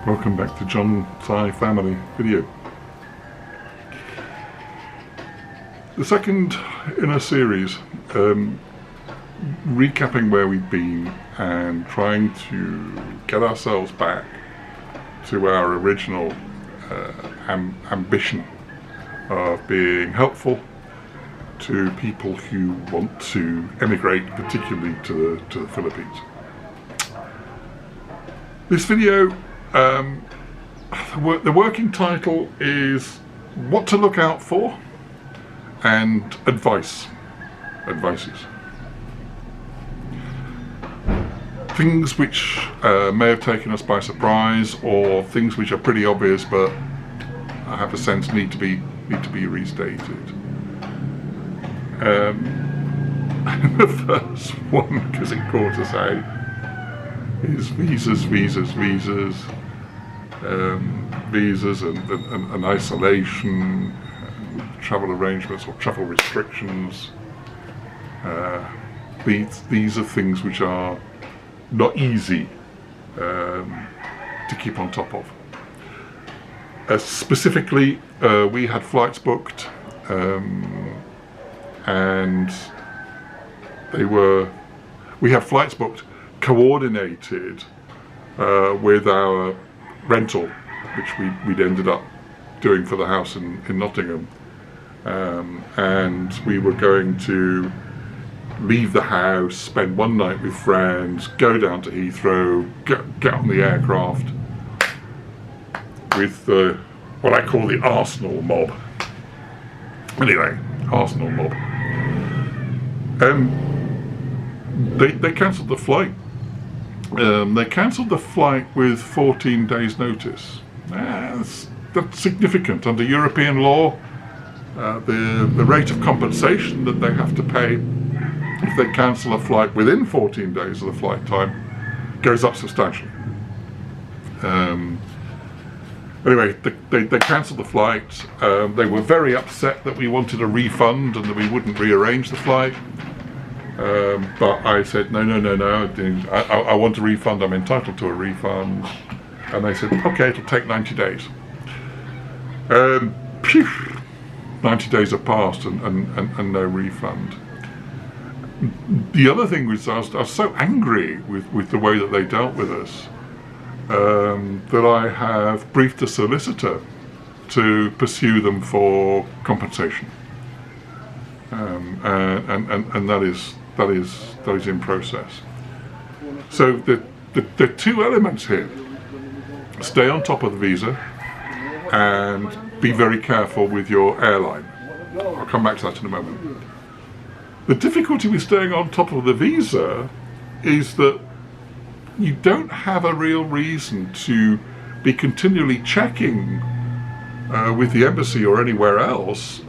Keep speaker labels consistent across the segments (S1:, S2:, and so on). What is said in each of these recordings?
S1: Welcome back to John-Sai family video. The second in a series, recapping where we've been and trying to get ourselves back to our original ambition of being helpful to people who want to emigrate, particularly to the Philippines. This video, the working title is What to Look Out For and Advices. Things which may have taken us by surprise, or things which are pretty obvious but I have a sense need to be restated. The first one, because it caught us out, is visas and isolation, travel arrangements or travel restrictions. These are things which are not easy to keep on top of. Specifically, we had flights booked, and we had flights booked coordinated with our rental, which we'd ended up doing for the house in Nottingham, and we were going to leave the house, spend one night with friends, go down to Heathrow, get on the aircraft with what I call the Arsenal mob. Anyway, Arsenal mob. They cancelled the flight. They cancelled the flight with 14 days notice. That's significant. Under European law, the rate of compensation that they have to pay if they cancel a flight within 14 days of the flight time goes up substantially. Anyway, they cancelled the flight. They were very upset that we wanted a refund and that we wouldn't rearrange the flight. But I said, no, I want a refund, I'm entitled to a refund. And they said, okay, it'll take 90 days. 90 days have passed and no refund. The other thing was I was so angry with the way that they dealt with us, that I have briefed a solicitor to pursue them for compensation. And that is in process. So the two elements here: stay on top of the visa and be very careful with your airline. I'll come back to that in a moment. The difficulty with staying on top of the visa is that you don't have a real reason to be continually checking with the embassy or anywhere else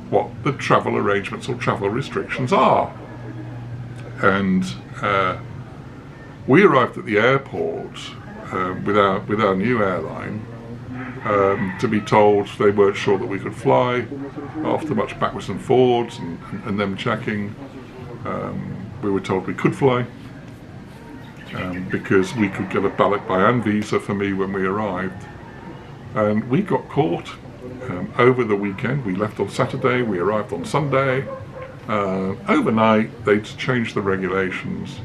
S1: what the travel arrangements or travel restrictions are. And we arrived at the airport with our new airline to be told they weren't sure that we could fly. After much backwards and forwards and them checking, we were told we could fly, because we could get a Balikbayan visa for me when we arrived. And we got caught over the weekend. We left on Saturday, we arrived on Sunday. Overnight they'd changed the regulations,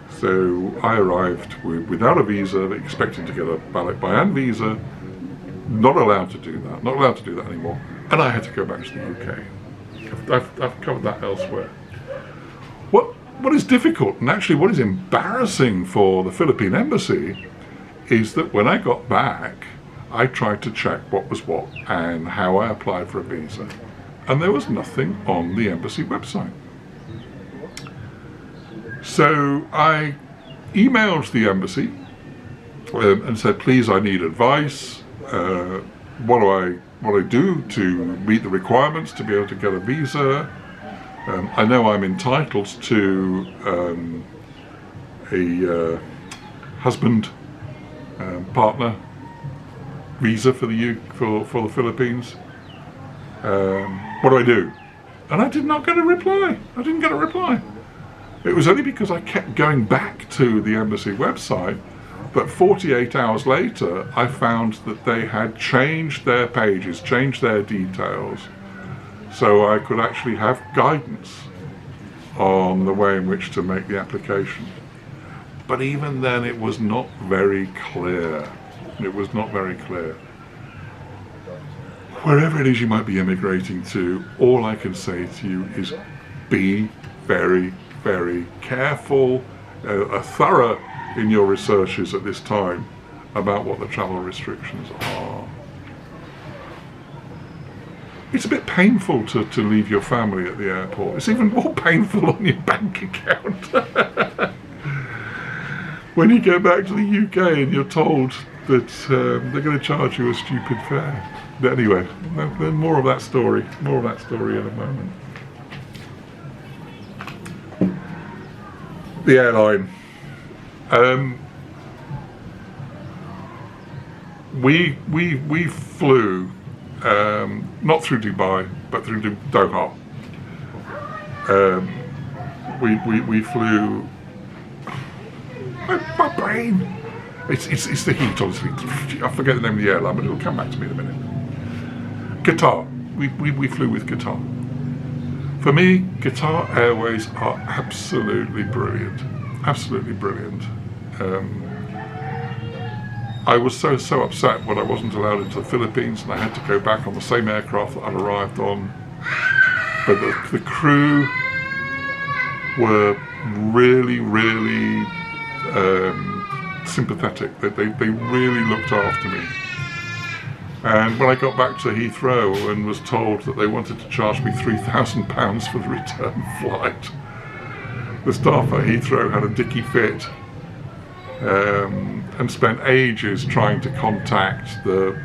S1: so I arrived without a visa, expecting to get a Balikbayan visa. Not allowed to do that anymore, and I had to go back to the UK. I've covered that elsewhere. What is difficult, and actually what is embarrassing for the Philippine embassy, is that when I got back, I tried to check what was what and how I applied for a visa, and there was nothing on the embassy website. So I emailed the embassy and said, please, I need advice. What do I do to meet the requirements to be able to get a visa? I know I'm entitled to a husband partner visa for the Philippines. What do I do? And I did not get a reply. I didn't get a reply. It was only because I kept going back to the embassy website But 48 hours later, I found that they had changed their pages, changed their details, so I could actually have guidance on the way in which to make the application. But even then, it was not very clear. It was not very clear. Wherever it is you might be immigrating to, all I can say to you is be very, very careful, thorough in your researches at this time about what the travel restrictions are. It's a bit painful to leave your family at the airport. It's even more painful on your bank account. When you go back to the UK and you're told that they're going to charge you a stupid fare. But anyway, more of that story. More of that story in a moment. The airline. We flew not through Dubai, but through Doha. We flew. My brain. It's the heat, honestly. I forget the name of the airline, but it'll come back to me in a minute. Qatar. We flew with Qatar. For me, Qatar Airways are absolutely brilliant. Absolutely brilliant. I was so upset when I wasn't allowed into the Philippines and I had to go back on the same aircraft that I'd arrived on. But the crew were really, really sympathetic. They really looked after me. And when I got back to Heathrow and was told that they wanted to charge me £3,000 for the return flight, the staff at Heathrow had a dicky fit and spent ages trying to contact the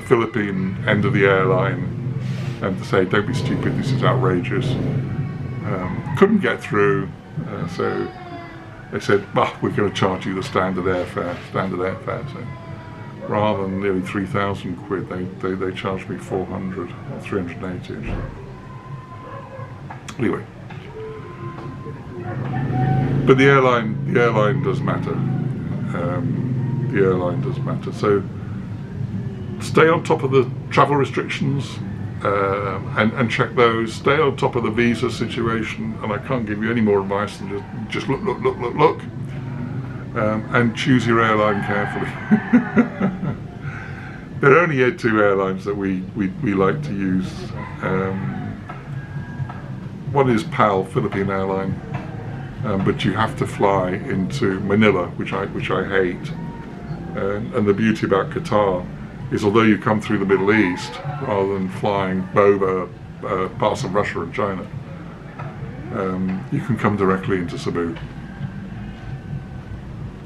S1: Philippine end of the airline and to say, don't be stupid, this is outrageous. Couldn't get through, so they said, well, we're going to charge you the standard airfare. So rather than nearly 3,000 quid, they charged me 400 or 380. Anyway, but the airline does matter. The airline does matter. So stay on top of the travel restrictions and check those. Stay on top of the visa situation. And I can't give you any more advice than just look. And choose your airline carefully. There are only two airlines that we like to use. One is PAL, Philippine Airline, but you have to fly into Manila, which I hate. And the beauty about Qatar is, although you come through the Middle East rather than flying over parts of Russia and China, you can come directly into Cebu.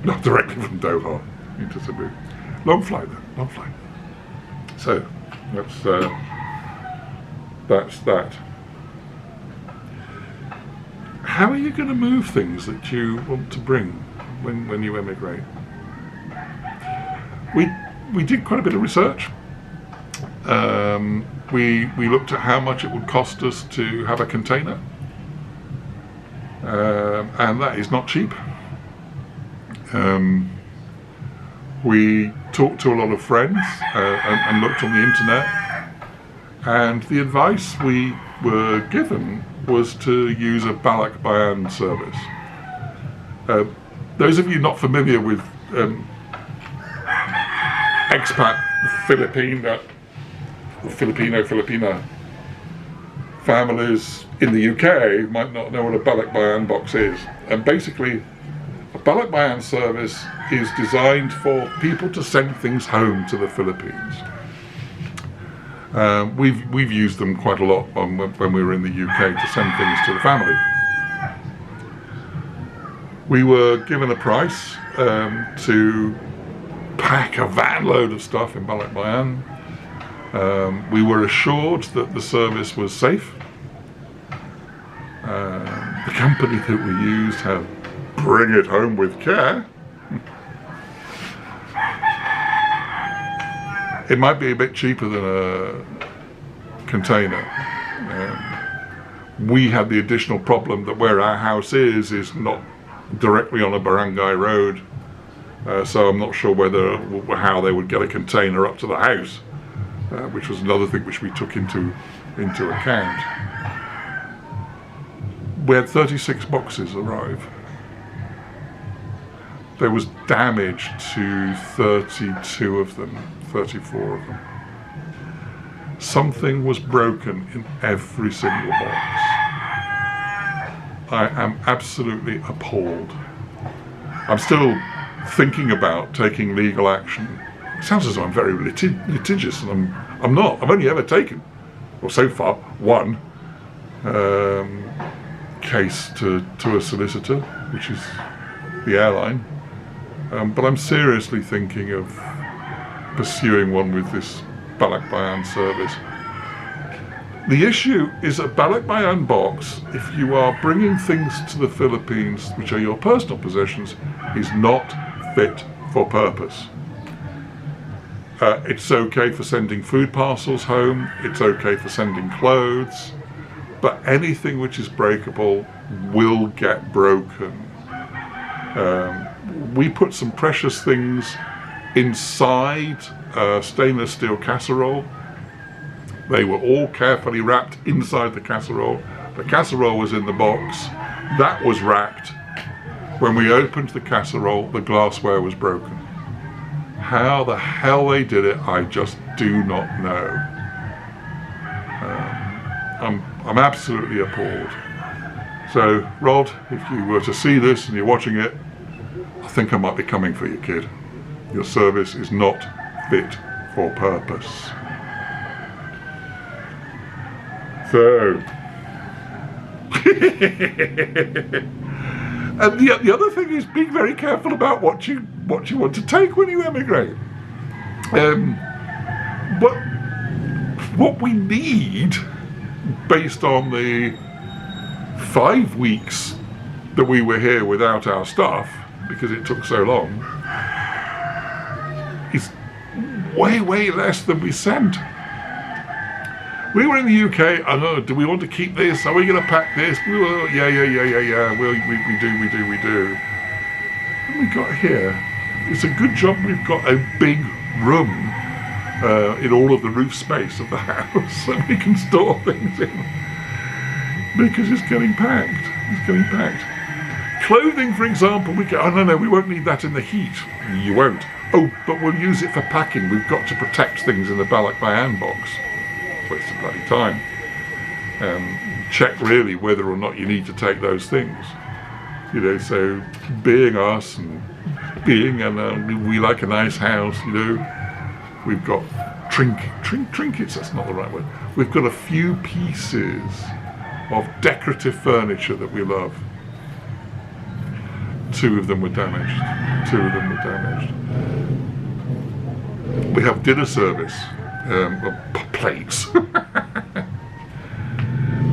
S1: Not directly from Doha into Cebu. Long flight though, long flight. So that's that. How are you going to move things that you want to bring when you emigrate? We did quite a bit of research. We looked at how much it would cost us to have a container, and that is not cheap. We talked to a lot of friends and looked on the internet, and the advice we were given was to use a Balikbayan service. Those of you not familiar with expat Filipino families in the UK might not know what a Balikbayan box is. And basically, a Balikbayan service is designed for people to send things home to the Philippines. We've used them quite a lot when we were in the UK to send things to the family. We were given a price to pack a van load of stuff in Balikbayan. We were assured that the service was safe. The company that we used had bring it home with care. It might be a bit cheaper than a container. We had the additional problem that where our house is not directly on a barangay road. So I'm not sure how they would get a container up to the house, which was another thing which we took into account. We had 36 boxes arrive. There was damage to 32 of them, 34 of them. Something was broken in every single box. I am absolutely appalled. I'm still thinking about taking legal action. It sounds as though I'm very litigious, and I'm not. I've only ever taken, well, so far, one case to a solicitor, which is the Airline. But I'm seriously thinking of pursuing one with this Balikbayan service. The issue is a Balikbayan box, if you are bringing things to the Philippines which are your personal possessions, is not fit for purpose. It's okay for sending food parcels home, it's okay for sending clothes, but anything which is breakable will get broken. We put some precious things inside a stainless steel casserole. They were all carefully wrapped inside the casserole. The casserole was in the box. That was wrapped. When we opened the casserole, the glassware was broken. How the hell they did it, I just do not know. I'm absolutely appalled. So, Rod, if you were to see this and you're watching it, I think I might be coming for you, kid. Your service is not fit for purpose. So, and the other thing is being very careful about what you want to take when you emigrate. What we need, based on the 5 weeks that we were here without our stuff, because it took so long, is way less than we sent. We were in the UK, I know, do we want to keep this? Are we going to pack this? We were, yeah, we do. And we got here. It's a good job we've got a big room in all of the roof space of the house that we can store things in. Because it's getting packed. Clothing, for example, we go, oh no, we won't need that in the heat. You won't. Oh, but we'll use it for packing. We've got to protect things in the Balikbayan box. Waste of bloody time. Check really whether or not you need to take those things. You know, so being us and we like a nice house, you know, we've got trinkets, that's not the right word. We've got a few pieces of decorative furniture that we love. 2 of them were damaged. We have dinner service, plates,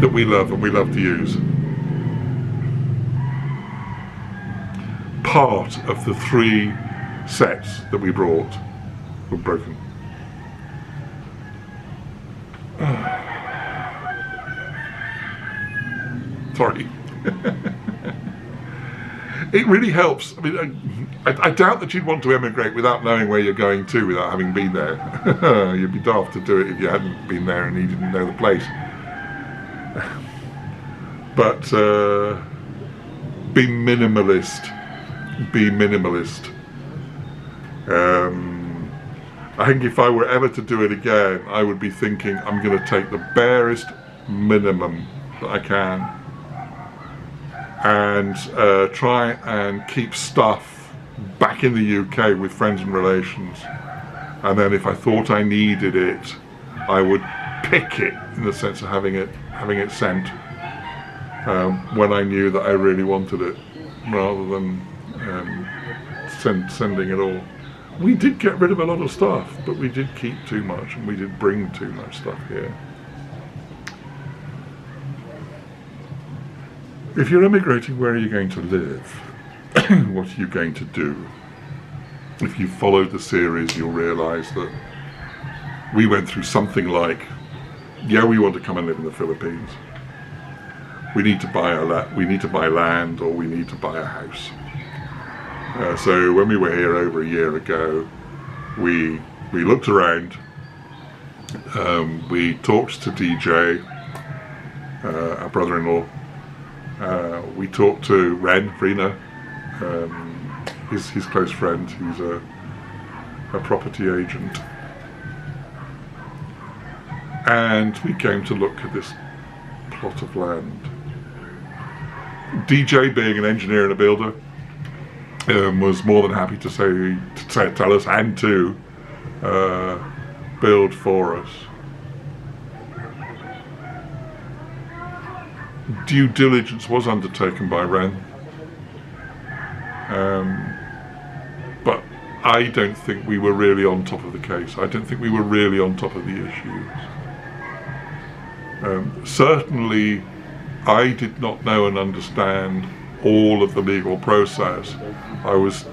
S1: that we love and we love to use. Part of the 3 sets that we brought were broken. Sorry. It really helps. I mean, I doubt that you'd want to emigrate without knowing where you're going to, without having been there. You'd be daft to do it if you hadn't been there and you didn't know the place. But be minimalist. I think if I were ever to do it again, I would be thinking I'm going to take the barest minimum that I can and try and keep stuff back in the UK with friends and relations, and then if I thought I needed it, I would pick it in the sense of having it sent when I knew that I really wanted it, rather than sending it all. We did get rid of a lot of stuff, but we did keep too much, and we did bring too much stuff here. If you're emigrating, where are you going to live? What are you going to do? If you followed the series, you'll realise that we went through something like, yeah, we want to come and live in the Philippines. We need to buy land, or we need to buy a house. So when we were here over a year ago, we looked around, we talked to DJ, our brother-in-law, we talked to Rena, his close friend, who's a property agent, and we came to look at this plot of land. DJ, being an engineer and a builder, was more than happy to tell us and to build for us. Due diligence was undertaken by Ren, but I don't think we were really on top of the case. I don't think we were really on top of the issues. Certainly, I did not know and understand all of the legal process. I was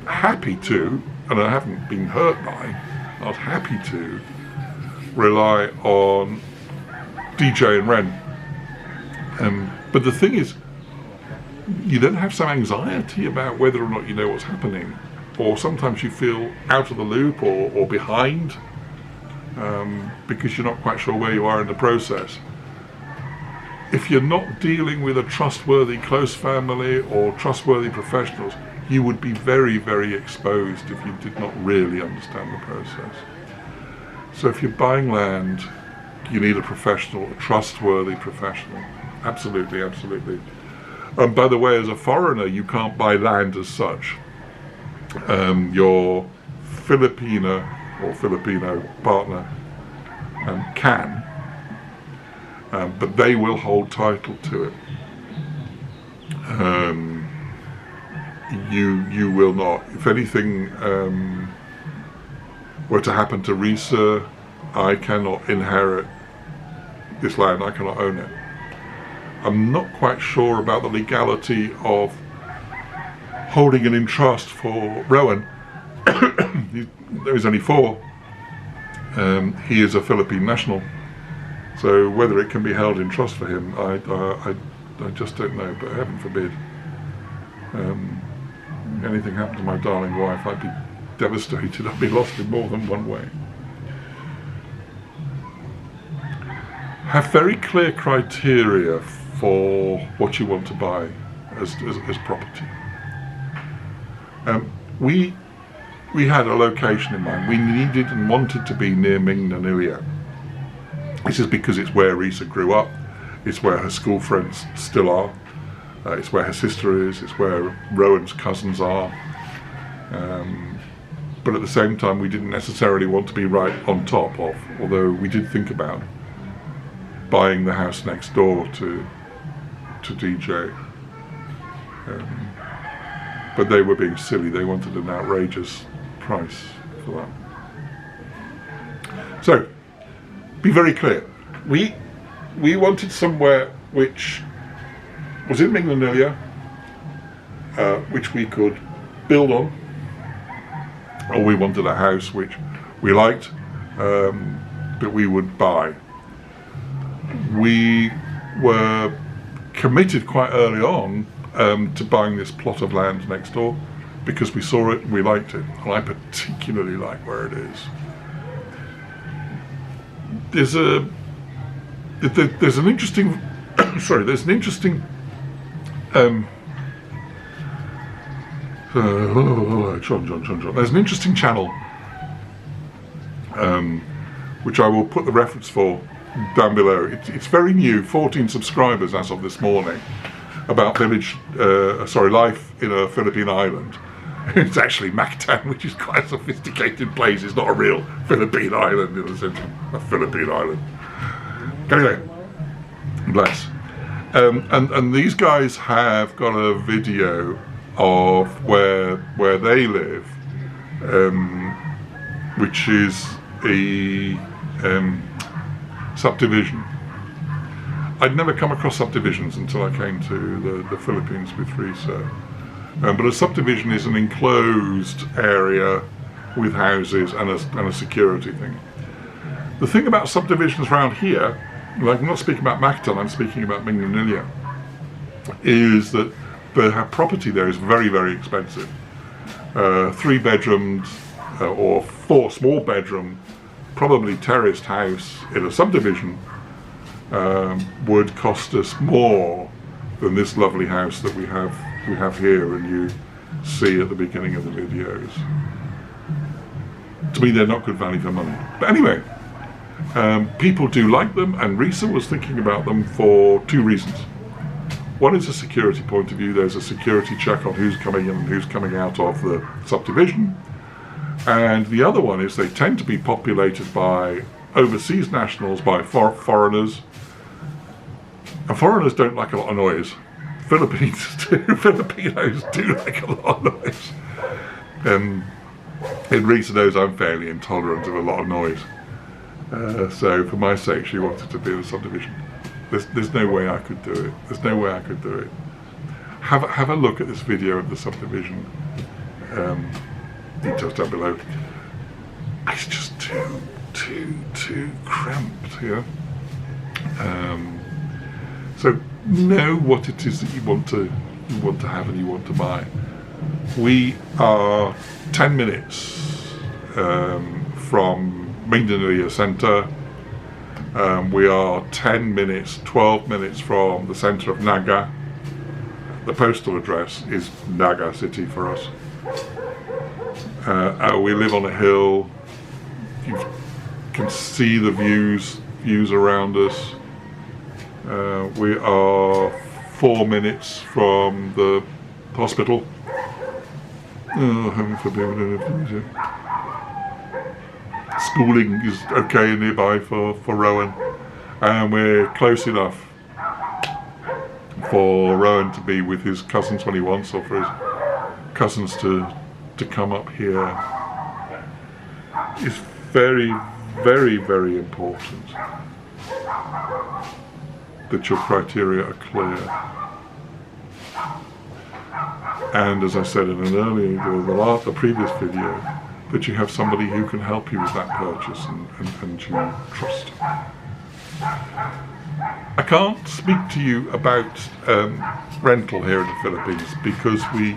S1: happy to, and I haven't been hurt by, I was happy to rely on DJ and Ren. But the thing is, you then have some anxiety about whether or not you know what's happening, or sometimes you feel out of the loop or behind, because you're not quite sure where you are in the process. If you're not dealing with a trustworthy close family or trustworthy professionals, you would be very, very exposed if you did not really understand the process. So if you're buying land, you need a professional, a trustworthy professional. Absolutely, absolutely. And by the way, as a foreigner, you can't buy land as such. Your Filipino partner can, but they will hold title to it. You will not. If anything were to happen to Risa, I cannot inherit this land. I cannot own it. I'm not quite sure about the legality of holding it in trust for Rowan. There is only 4. He is a Philippine national, so whether it can be held in trust for him, I just don't know. But heaven forbid anything happened to my darling wife, I'd be devastated. I'd be lost in more than one way. Have very clear criteria for what you want to buy as property. We had a location in mind. We needed and wanted to be near Mingnanuia. This is because it's where Risa grew up, it's where her school friends still are, it's where her sister is, it's where Rowan's cousins are. But at the same time, we didn't necessarily want to be right on top of, although we did think about buying the house next door to DJ. But they were being silly. They wanted an outrageous price for that. So, be very clear. We wanted somewhere which was in Mingnanuia, which we could build on, or we wanted a house which we liked, but we would buy. We were committed quite early on to buying this plot of land next door because we saw it and we liked it, and I particularly like where it is. There's an interesting John. There's an interesting channel which I will put the reference for down below. It's very new, 14 subscribers as of this morning, about life in a Philippine island. It's actually Mactan, which is quite a sophisticated place. It's not a real Philippine island in the sense of a Philippine island. Anyway, bless. And these guys have got a video of where they live, which is a subdivision. I'd never come across subdivisions until I came to the Philippines with Risa. But a subdivision is an enclosed area with houses and a security thing. The thing about subdivisions around here, like I'm not speaking about Mactan, I'm speaking about Mingnanuia, is that the property there is very, very expensive. 3 bedrooms or 4 small bedroom, probably terraced house in a subdivision would cost us more than this lovely house that we have here and you see at the beginning of the videos. To me, they're not good value for money. But anyway, people do like them, and Risa was thinking about them for 2 reasons. One is a security point of view. There's a security check on who's coming in and who's coming out of the subdivision. And the other one is they tend to be populated by overseas nationals, by foreigners. And foreigners don't like a lot of noise. Filipinos do like a lot of noise. And Risa knows I'm fairly intolerant of a lot of noise. So for my sake, she wanted to be in a subdivision. There's no way I could do it. There's no way I could do it. Have a look at this video of the subdivision. Details down below. It's just too cramped here. So know what it is that you want to have and you want to buy. We are 10 minutes from Mindanao Centre. We are 10 minutes, 12 minutes from the centre of Naga. The postal address is Naga city for us. We live on a hill. You can see the views around us. We are 4 minutes from the hospital. Oh, heaven forbid. Schooling is okay nearby for Rowan, and we're close enough for Rowan to be with his cousins when he wants, or for his cousins to come up here. It's very, very, very important that your criteria are clear. And as I said in an earlier, the previous video, that you have somebody who can help you with that purchase and you trust. I can't speak to you about rental here in the Philippines because we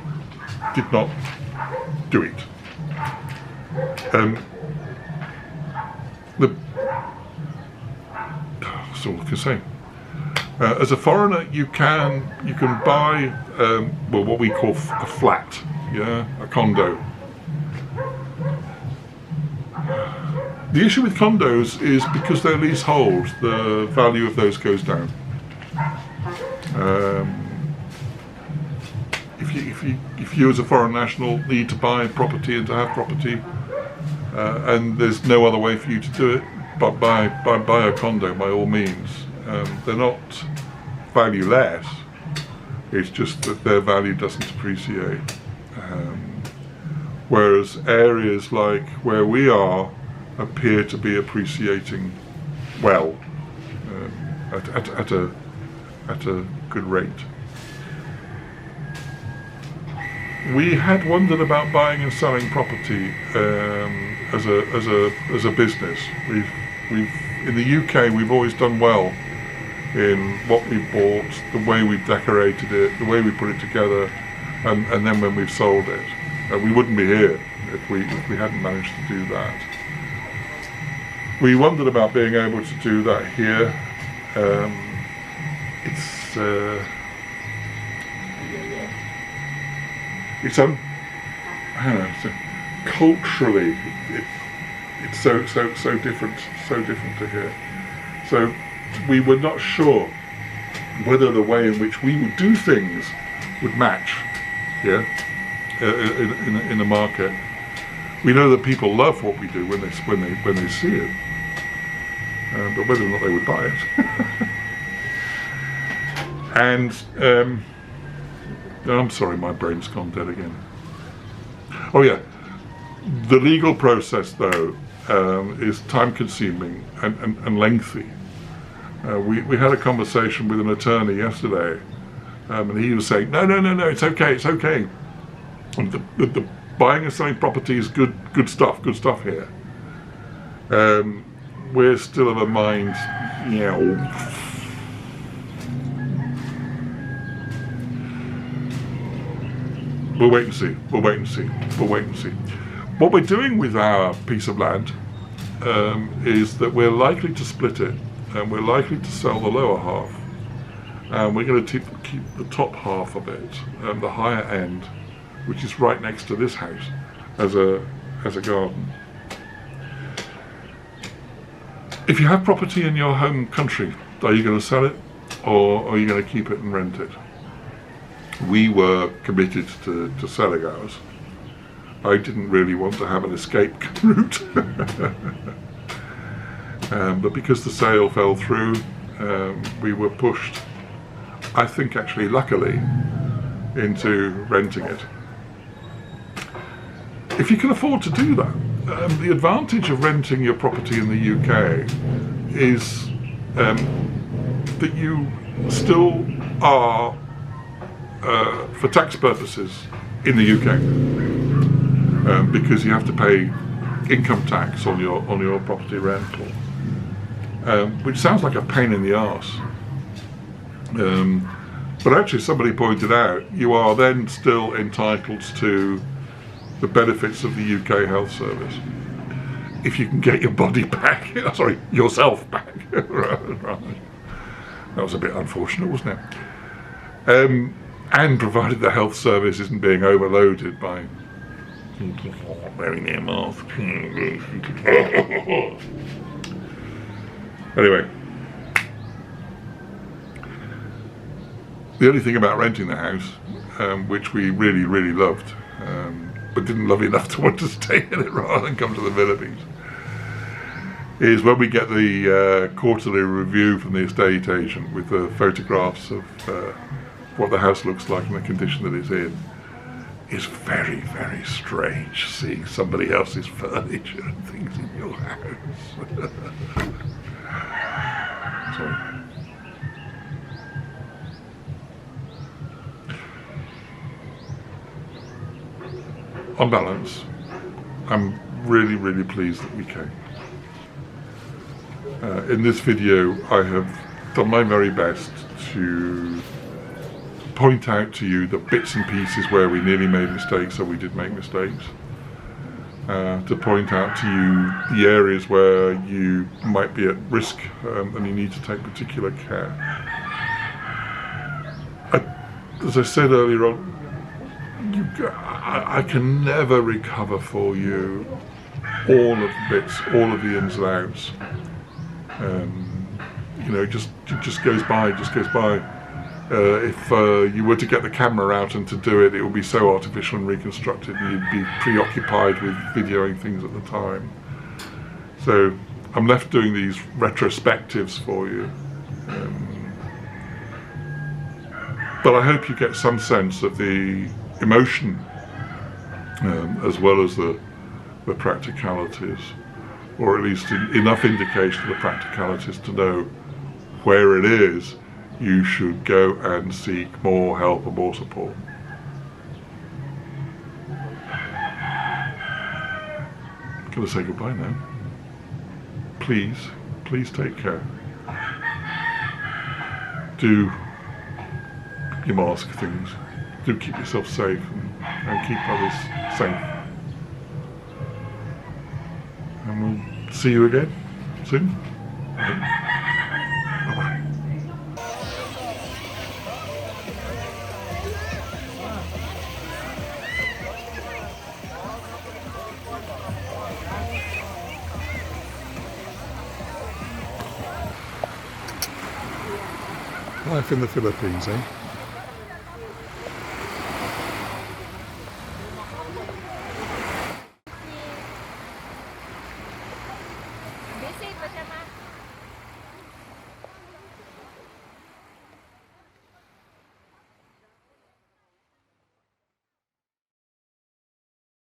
S1: did not do it. That's all I can say. As a foreigner, you can buy what we call a flat, a condo. The issue with condos is because they're leasehold, the value of those goes down. If you as a foreign national need to buy property and to have property, and there's no other way for you to do it, but buy a condo by all means. They're not value less, it's just that their value doesn't appreciate. Whereas areas like where we are appear to be appreciating well, at a good rate. We had wondered about buying and selling property as a business. We've in the UK we've always done well in what we bought, the way we decorated it, the way we put it together, and then when we've sold it. We wouldn't be here if we hadn't managed to do that. We wondered about being able to do that here. Culturally, it's so different to here. So we were not sure whether the way in which we would do things would match here in the market. We know that people love what we do when they see it, but whether or not they would buy it. And I'm sorry, my brain's gone dead again. Oh yeah, the legal process though is time-consuming and lengthy. We had a conversation with an attorney yesterday, and he was saying, no, it's okay. And the buying and selling property is good stuff here. We're still of a mind, we'll wait and see. We'll wait and see. We'll wait and see. What we're doing with our piece of land is that we're likely to split it, and we're likely to sell the lower half, and we're going to keep the top half of it, the higher end, which is right next to this house, as a garden. If you have property in your home country, are you going to sell it, or are you going to keep it and rent it? We were committed to selling ours. I didn't really want to have an escape route. But because the sale fell through, we were pushed, I think actually luckily, into renting it. If you can afford to do that, the advantage of renting your property in the UK is that you still are, for tax purposes, in the UK, because you have to pay income tax on your property rental, which sounds like a pain in the arse. But actually, somebody pointed out you are then still entitled to the benefits of the UK health service if you can get your body back, sorry, yourself back. Right. That was a bit unfortunate, wasn't it? And provided the health service isn't being overloaded by wearing their mask. Anyway, the only thing about renting the house, which we really, really loved, but didn't love enough to want to stay in it rather than come to the Philippines, is when we get the quarterly review from the estate agent with the photographs of what the house looks like and the condition that it's in. It's very, very strange seeing somebody else's furniture and things in your house. Sorry. On balance, I'm really, really pleased that we came. In this video, I have done my very best to point out to you the bits and pieces where we nearly made mistakes, or we did make mistakes. To point out to you the areas where you might be at risk and you need to take particular care. As I said earlier on, I can never recover for you all of the bits, all of the ins and outs. You know, it just goes by, if you were to get the camera out and to do it, it would be so artificial and reconstructed, and you'd be preoccupied with videoing things at the time. So I'm left doing these retrospectives for you. But I hope you get some sense of the emotion, as well as the practicalities, or at least enough indication of the practicalities to know where it is you should go and seek more help and more support. I'm going to say goodbye now. Please take care. Do your mask things. Do keep yourself safe and keep others safe. And we'll see you again soon. Bye-bye. Life in the Philippines, eh?